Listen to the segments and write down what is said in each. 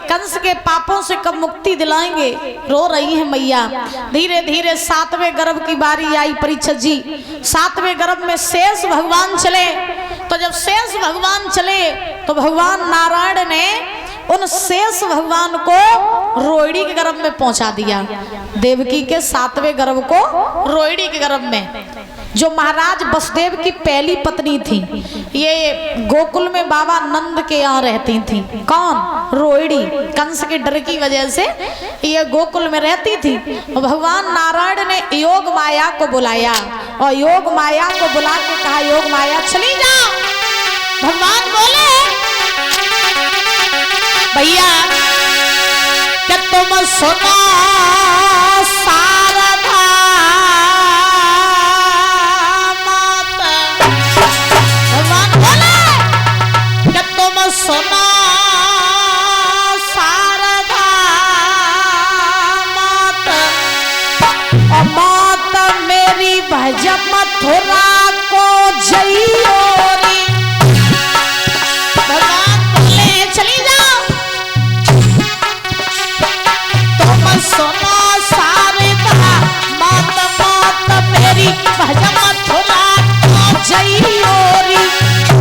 कंस के पापों से कब मुक्ति दिलाएंगे, रो रही है मैया। धीरे धीरे 7वें गर्भ की बारी आई परीक्षित जी। 7वें गर्भ में शेष भगवान चले। तो जब शेष भगवान चले तो भगवान नारायण ने उन शेष भगवान को रोहिणी के गर्भ में पहुंचा दिया। देवकी के 7वें गर्भ को रोहिणी के गर्भ में, जो महाराज वसुदेव की पहली पत्नी थी। ये गोकुल में बाबा नंद के यहाँ रहती थी। कौन? रोहिणी। कंस के डर की वजह से ये गोकुल में रहती थी। भगवान नारायण ने योग माया को बुलाया और योग माया को बुला के कहा, योग माया चली जाओ। भगवान बोले, भैया क्या तुम सुनो शारदा माता। भगवान बोले, क्या तुम सुनो शारदा माता, और माता मेरी भज मथुरा को जइयोरी। भगवान बोले, चली जाओ। सुनो शारदा मात मात मेरी भज मथुरा को जइयोरी।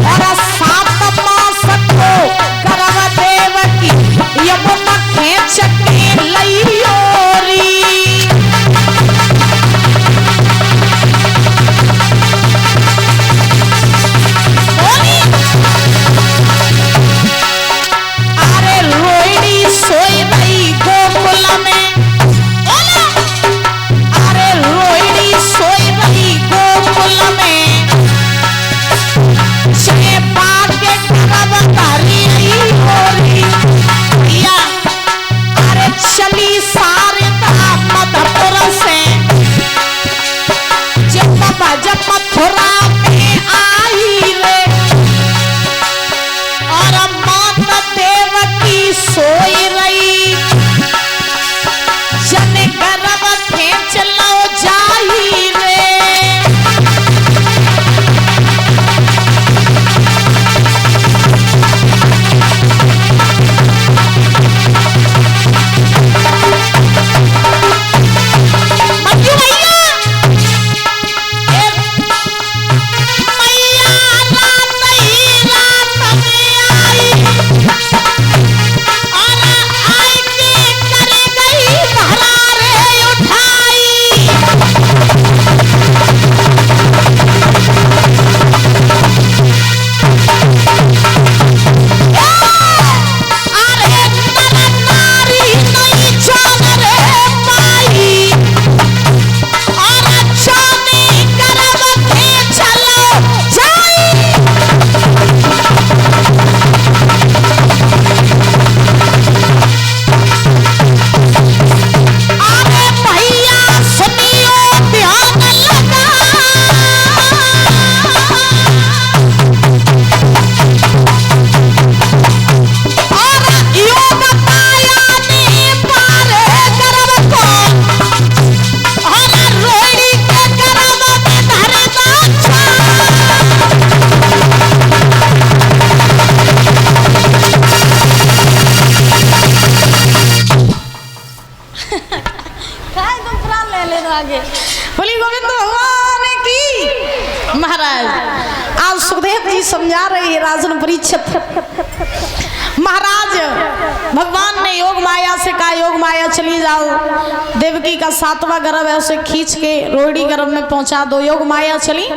और 7 मास को गर्भ देवकी यमुना खींच के लइयोरी। अरे रोहिणी सोई रही गोकुल में। चली शारदा मधुपुर से, जब मथुरा में आई रे, और माता देवकी सोई रही। जन गर्भ खींच लो जाही रे। बोली गोविंद भगवान की। महाराज आज सुखदेव जी समझा रहे हैं राजन परीक्षित। महाराज भगवान ने योग माया से कहा, योग माया चली जाओ। देवकी का 7वां गर्भ है, उसे खींच के रोहिणी गर्भ में पहुंचा दो। योग माया चली,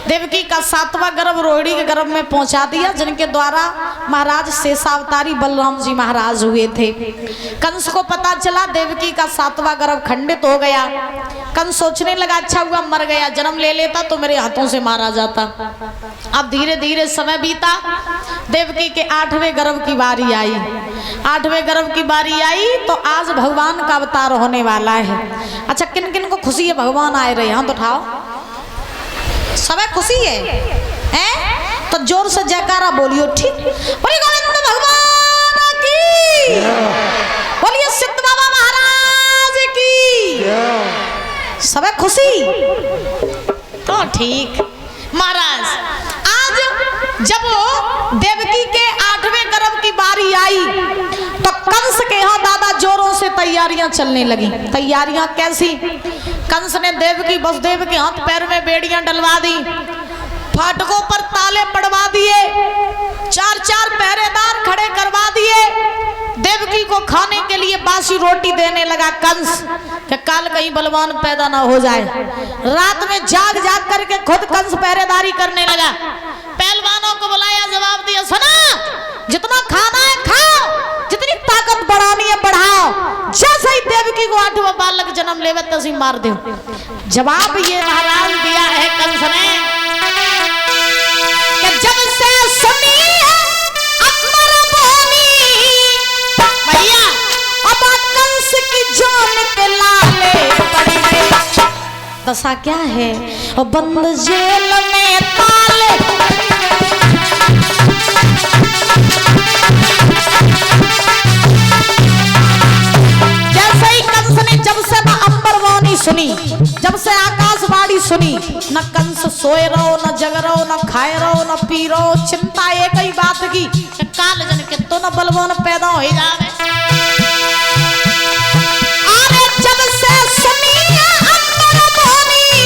देवकी का 7वां गर्भ रोहिणी के गर्भ में पहुंचा दिया, जिनके द्वारा महाराज शेषावतारी बलराम जी महाराज हुए थे। कंस को पता चला देवकी का 7वां गर्भ खंडित हो गया। कंस सोचने लगा, अच्छा हुआ मर गया, जन्म ले लेता तो मेरे हाथों से मारा जाता। अब धीरे धीरे समय बीता, देवकी के 8वें गर्भ की बारी आई। 8वें गर्भ की बारी आई तो आज भगवान का अवतार होने वाला है। अच्छा, किन किन को खुशी है भगवान आए रहे? हाथ उठाओ। सबे खुशी है, हैं? तो जोर से जयकारा बोलियो, ठीक? बोलिए गोविंद भगवान की, बोलिए सिद्ध बाबा महाराज की। सबे खुशी तो ठीक। महाराज आज जब देवकी के 8वें गर्भ की बारी आई तो कंस के यहाँ दादा जोरों से तैयारियां चलने लगी। तैयारियां कैसी? कंस ने देवकी वसुदेव के हाथ पैर में बेड़ियां डलवा दी, फाटकों पर ताले पड़वा दिए, 4-4 पहरेदार खड़े करवा दिए। देवकी को खाने के लिए बासी रोटी देने लगा कंस कि कल कहीं बलवान पैदा ना हो जाए। रात में जाग जाग करके खुद कंस पहरेदारी करने लगा। पहलवानों को बुलाया, जवाब दिया, सुना, जितना खाना है खाओ, जितनी ताकत बढ़ानी है बढ़ाओ। जैसे ही देवकी को 8वां बालक जन्म लेवे तैसे मार दो। जवाब ये महाराज दिया है कंस ने कि जब से सुनी है अमर बोली भैया, अब कंस की जान के लाले पड़ गए। दशा क्या है? और बंद जेल में ताले, जैसे ही कंस ने जब से न अंबरवाणी सुनी, जब से आकाशवाणी सुनी, न कंस सोए रहो, न जग रहो, न खाए रहो, न पी रहो, चिंता एक ही बात की कि काल जन के तो न बलवान पैदा हो जावे। अरे जब से सुनी अंबरवाणी,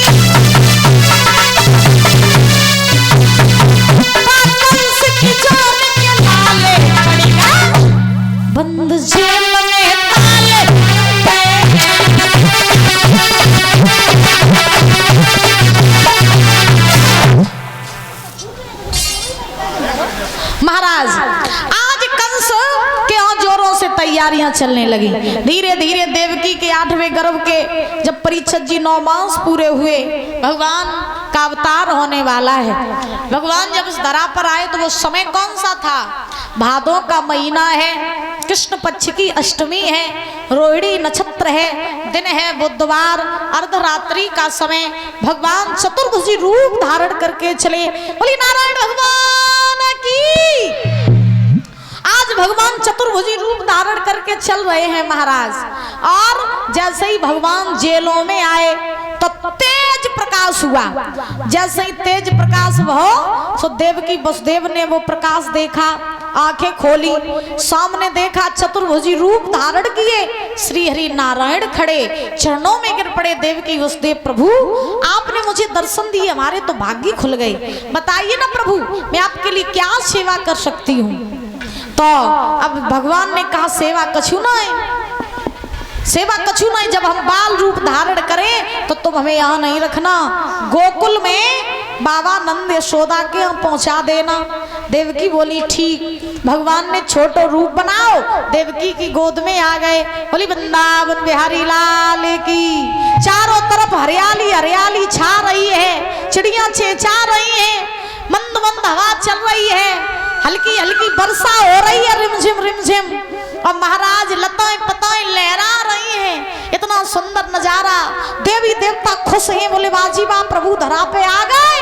कंस की जान के लाले पड़ेगा, बंद जेल में ताले। महाराज आज कंस के यहाँ जोरों से तैयारियां चलने लगी। धीरे धीरे देवकी के 8वें गर्भ के जब परीक्षित जी 9 मास पूरे हुए, भगवान का अवतार होने वाला है। भगवान जब इस धरा पर आए तो वो समय कौन सा था? भादों का महीना है, कृष्ण पक्ष की अष्टमी है, रोहिणी नक्षत्र है, दिन है बुधवार, अर्धरात्रि का समय। भगवान चतुर्भुजी रूप धारण करके चले। बोली नारायण भगवान की। आज भगवान चतुर्भुजी रूप धारण करके चल रहे हैं महाराज। और जैसे ही भगवान जेलों में आए तो तेज प्रकाश हुआ। जैसे ही तेज प्रकाश हो तो देवकी वसुदेव ने वो प्रकाश देखा, आंखें खोली, सामने देखा चतुर्भुजी रूप धारण किए श्री हरि नारायण खड़े, चरणों में गिर पड़े। देवकी वसुदेव, प्रभु आपने मुझे दर्शन दिए, हमारे तो भाग्य खुल गए, बताइए ना प्रभु मैं आपके लिए क्या सेवा कर सकती हूँ। तो अब भगवान ने कहा सेवा कछु ना है, सेवा कछु नहीं। जब हम बाल रूप धारण करें तो तुम हमें यहाँ नहीं रखना, गोकुल में बाबा नंद यशोदा के यहाँ पहुंचा देना। देवकी बोली ठीक। भगवान ने छोटा रूप बनाओ, देवकी की गोद में आ गए। बोली वृंदावन बिहारी लाल की। चारों तरफ हरियाली हरियाली छा रही है, चिड़ियां चेंचा रही है, मंद मंद हवा चल रही है, हल्की हल्की वर्षा हो रही है, रिमझिम रिमझिम। और महाराज लताएं पताएं लहरा रही हैं। इतना सुंदर नजारा, देवी देवता खुश हैं, बोले बाजी बा प्रभु धरा पे आ गए।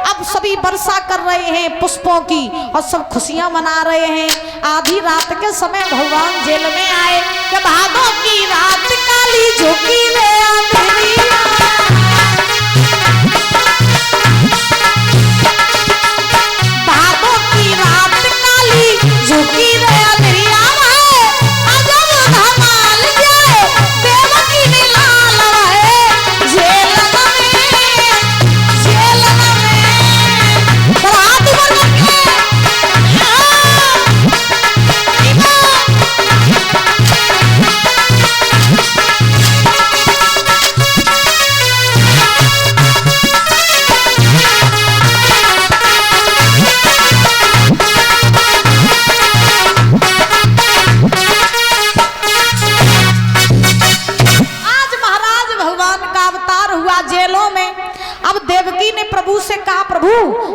अब सभी वर्षा कर रहे हैं पुष्पों की और सब खुशियां मना रहे हैं। आधी रात के समय भगवान जेल में आए कि भादों की रात काली झुकी रे भादों की रात काली झुकी रे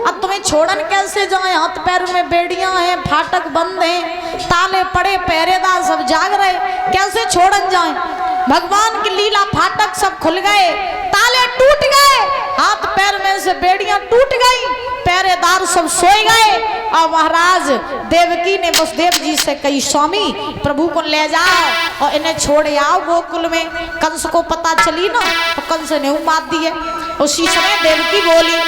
अब तुम्हें छोड़न कैसे जाए, हाथ पैर में बेड़ियां हैं, फाटक बंद हैं, ताले पड़े, पहरेदार सब जाग रहे, कैसे छोड़न जाए। भगवान की लीला, फाटक सब खुल गए, ताले टूट गए, हाथ पैर में से बेड़ियां टूट गई, पहरेदार सब सोए गए। और महाराज देवकी ने वसुदेव जी से कही स्वामी प्रभु को ले जाओ और इन्हें छोड़ आओ गोकुल में। कंस को पता चली ना तो कंस ने मार दिए। उसी समय देवकी बोली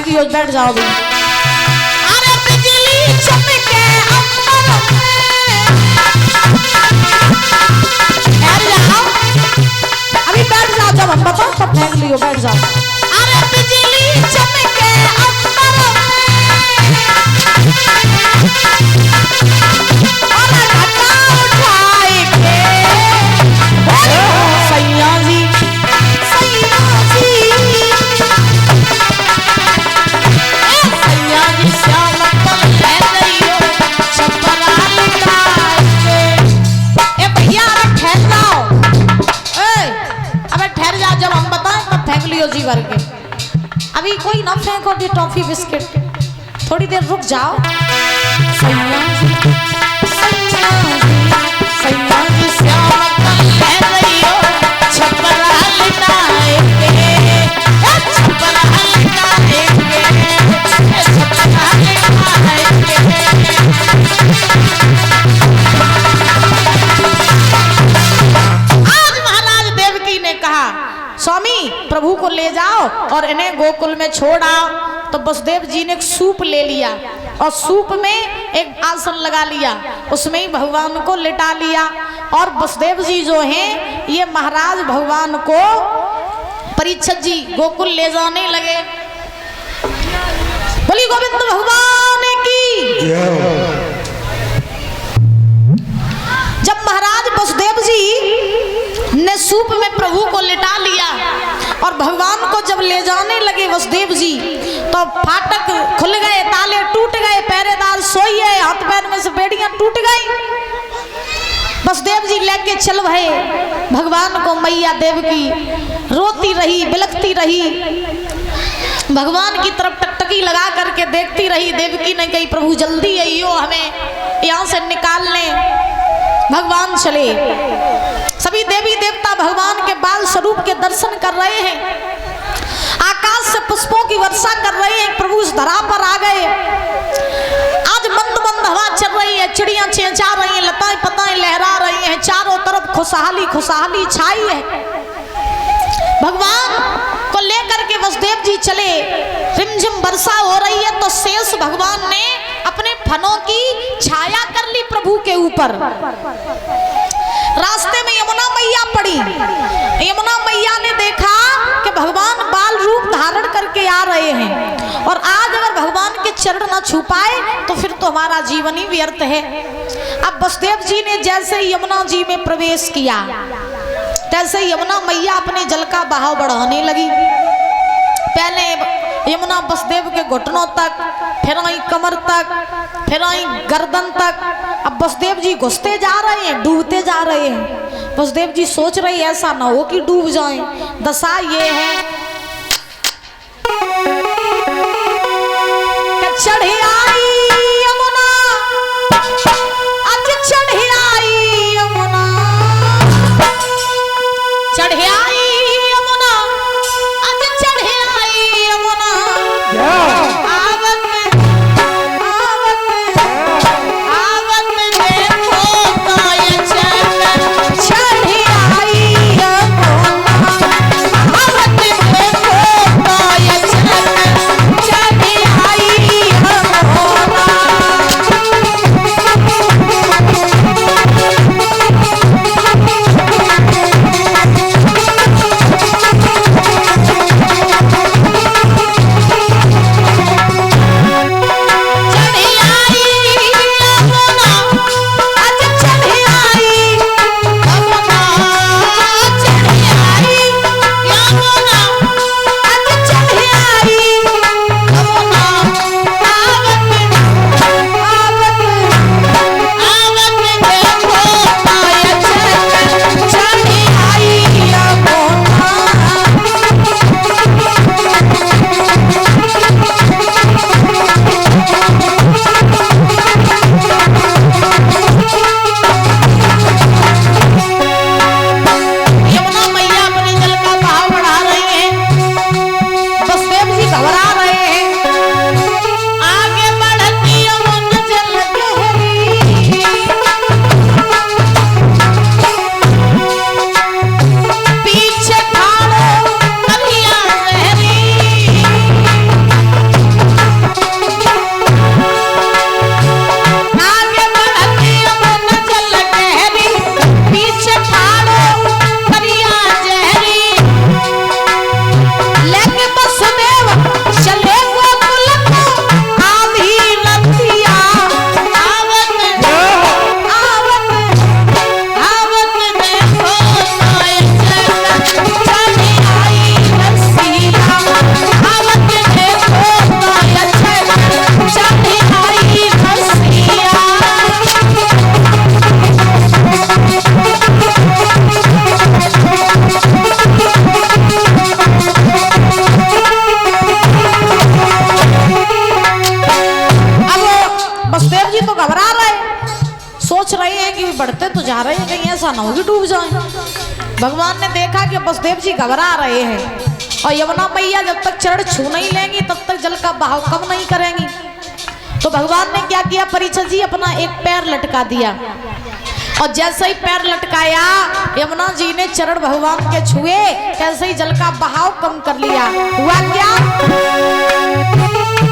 लियो, बैठ जाओ भी। अरे बिजली चमके अंबर में, बैठ जाओ, अभी बैठ जाओ, जब हम बताओ तब फेंक लियो, बैठ जाओ। अरे बिजली चमके अंबर में, और घटा उठाए के सैया जी, सैया जी, सैया जी श्याम पल ले लियो छपरा लुटाए के। ए भैया अरे ठहर जाओ, अबे ठहर जाओ, जब हम बताएं तब फेंक लियो जी भर के। अभी कोई ना फेंको ये टॉफी बिस्किट, थोड़ी देर रुक जाओ। सैया जी, सैया जी, सैया जी श्याम पल ले लियो छपरा लुटाए के, छपरा लुटाए के, छपरा लुटाए के। आज महाराज देवकी ने कहा स्वामी प्रभु को ले जाओ और इन्हें गोकुल में छोड़ आओ। तो वसुदेव जी ने एक सूप ले लिया और सूप में एक आसन लगा लिया, उसमें ही भगवान को लिटा लिया। और वसुदेव जी जो हैं ये महाराज भगवान को परीक्षित जी गोकुल ले जाने लगे। बोली गोविंद भगवान की। जब महाराज वसुदेव जी ने सूप में प्रभु को लिटा लिया और भगवान को जब ले जाने लगे वसुदेव जी, तो फाटक खुल गए, ताले टूट गए, पहरेदार सोए, हाथ पैर में से बेड़ियां टूट गई। वसुदेव जी लेके चल भये भगवान को। मैया देवकी रोती रही, बिलखती रही, भगवान की तरफ टकटकी लगा करके देखती रही। देवकी ने कही प्रभु जल्दी आइयो, हमें यहाँ से निकालने। भगवान चले, सभी देवी देवता भगवान के बाल स्वरूप के दर्शन कर रहे हैं, आकाश से पुष्पों की वर्षा कर रहे हैं। प्रभु इस धरा पर आ गए। आज मंद मंद हवा चल रही है, चिड़ियां चेंचा रही हैं, लताएं पताएं लहरा रही हैं, चारों तरफ खुशहाली खुशहाली छाई है। भगवान को लेकर के वसुदेव जी चले, रिमझिम वर्षा हो रही है, तो शेष भगवान ने अपने फनों की छाया कर ली प्रभु के ऊपर। रास्ते में यमुना मैया पड़ी। यमुना मैया ने देखा कि भगवान बाल रूप धारण करके आ रहे हैं, और आज अगर भगवान के चरण न छू पाए तो फिर तो हमारा जीवन ही व्यर्थ है। अब वसुदेव जी ने जैसे यमुना जी में प्रवेश किया, तैसे यमुना मैया अपने जल का बहाव बढ़ाने लगी। पहले यमुना वसुदेव के घुटनों तक, फिर आई कमर तक, फिर आई गर्दन तक। अब वसुदेव जी घुसते जा रहे हैं, डूबते जा रहे हैं। वसुदेव जी सोच रहे ऐसा ना हो कि डूब जाएं। दशा ये है चढ़े आई यमुना, आज चढ़े आई यमुना, चढ़े आई यमुना, आज चढ़े आई यमुना। आवत में, आवत में, आवत में देखो तो ये चढ़े आई यमुना, आवत में कहीं ऐसा ना हो कि डूब जाए। भगवान ने देखा कि वसुदेव जी घबरा रहे हैं और यमुना मैया जब तक चरण छू नहीं लेंगी तब तक जल का बहाव कम नहीं करेंगी। तो भगवान ने क्या किया, परीक्षित जी अपना एक पैर लटका दिया और जैसे ही पैर लटकाया यमुना जी ने चरण भगवान के छुए, कैसे ही जल का बहाव कम कर लिया। हुआ क्या,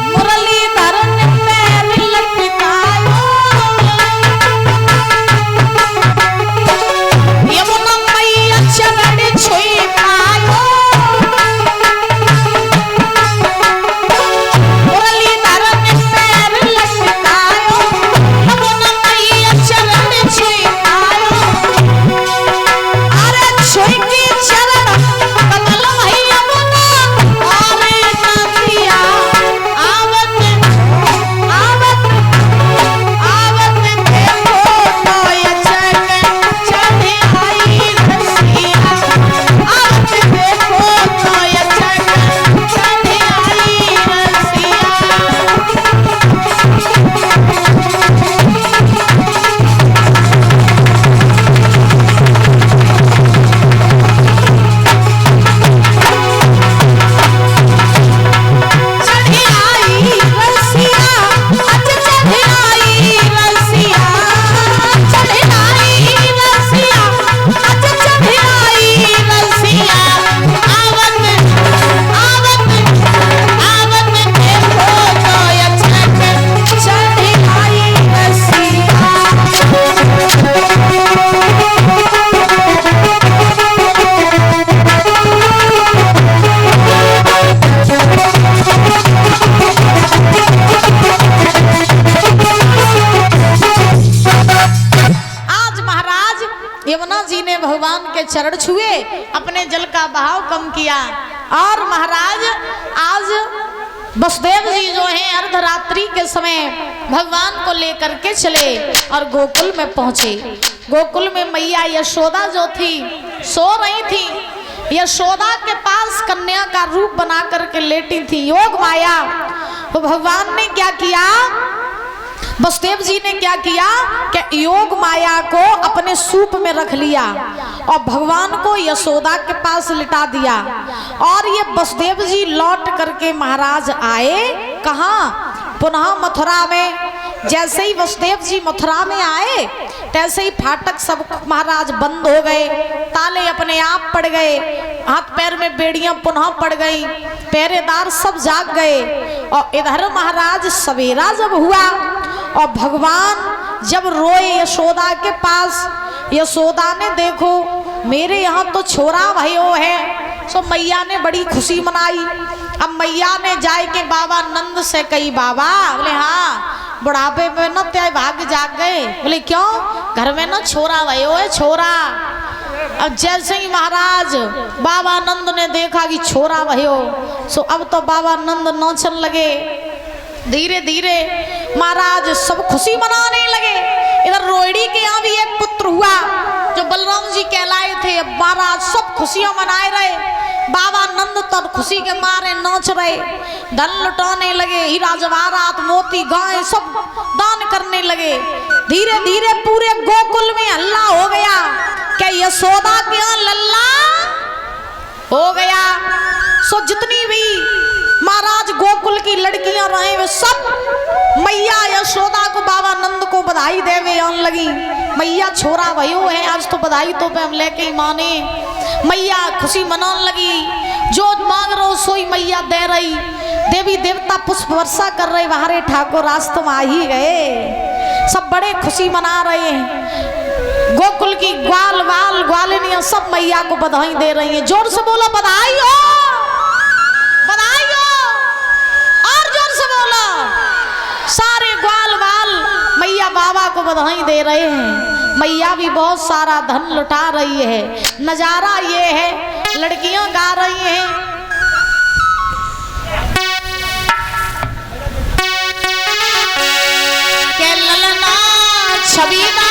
मुरलीधर ने पैर लटकाया, यमुना मैया चरण छुई पायो, मुरलीधर ने पैर लटकायो, यमुना मैया चरण छुई पायो। अरे छुई की चरण कमल भई यमुना आवे न दिया, आवत आवत आवत देखो नोय चक चढ़े आई रसिया, आवत देखो नोय चक चढ़े आई रसिया। चढ़े आई रसिया, अच चढ़े आई रसिया, चढ़े आई रसिया, अच चढ़े आई रसिया, आवत आवत आवत देखो नोय चक चढ़े आई रसिया। आज महाराज यमुना जी ने भगवान के चरण छुए, अपने जल का बहाव कम किया और महाराज आज वसुदेव जी जो हैं अर्धरात्रि के समय भगवान को लेकर के चले और गोकुल में पहुंचे। गोकुल में मैया यशोदा जो थी सो रही थी। यशोदा के पास कन्या का रूप बना करके लेटी थी योग माया। तो भगवान ने क्या किया, वसुदेव जी ने क्या किया कि योग माया को अपने सूप में रख लिया और भगवान को यशोदा के पास लिटा दिया। और ये वसुदेव जी लौट करके महाराज आए कहाँ, पुनः मथुरा में। जैसे ही वसुदेव जी मथुरा में आए तैसे ही फाटक सब महाराज बंद हो गए, ताले अपने आप पड़ गए, हाथ पैर में बेड़ियां पुनः पड़ गई, पहरेदार सब जाग गए। और इधर महाराज सवेरा जब हुआ और भगवान जब रोए यशोदा के पास, यशोदा ने देखो मेरे यहाँ तो छोरा भयो है। सो मैया ने बड़ी खुशी मनाई। अब मैया ने जाए के बाबा नंद से कही, बाबा, बोले हाँ बुढ़ापे में न त्याय भाग जाग गए। बोले क्यों, घर में न छोरा भयो है छोरा। अब जैसे ही महाराज बाबा नंद ने देखा कि छोरा भयो, सो अब तो बाबा नंद नाचन लगे। धीरे धीरे महाराज सब खुशी मनाने लगे। इधर रोहिणी के यहाँ भी एक पुत्र हुआ जो बलराम जी कहलाए थे। महाराज सब खुशियां मनाए रहे। बाबा नंद तो खुशी के मारे नाच रहे, धन लुटाने लगे, हीरा जवाहरात मोती गाय सब दान करने लगे। धीरे धीरे पूरे गोकुल में हल्ला हो गया कि यशोदा के यहाँ लल्ला हो गया। सो जितनी भी महाराज गोकुल की लड़कियां रहे वे सब मैया यशोदा को बाबा नंद को बधाई देवे आने लगी। मैया छोरा भयो है, आज तो बधाई तो पे हम लेके ही माने। मैया खुशी मनाने लगी, जो मांग रहो सोई मैया दे रही। देवी देवता पुष्प वर्षा कर रहे, बाहरे ठाकुर रास्ते में आ ही गए। सब बड़े खुशी मना रहे हैं। गोकुल की ग्वाल वाल ग्वालिनियां सब मैया को बधाई दे रही हैं। जोर से बोलो बधाई हो, बधाई हो, और जोर से बोलो। सारे ग्वाल वाल मैया बाबा को बधाई दे रहे हैं। मैया भी बहुत सारा धन लुटा रही है। नजारा ये है, लड़कियां गा रही हैं, के ललना छबीना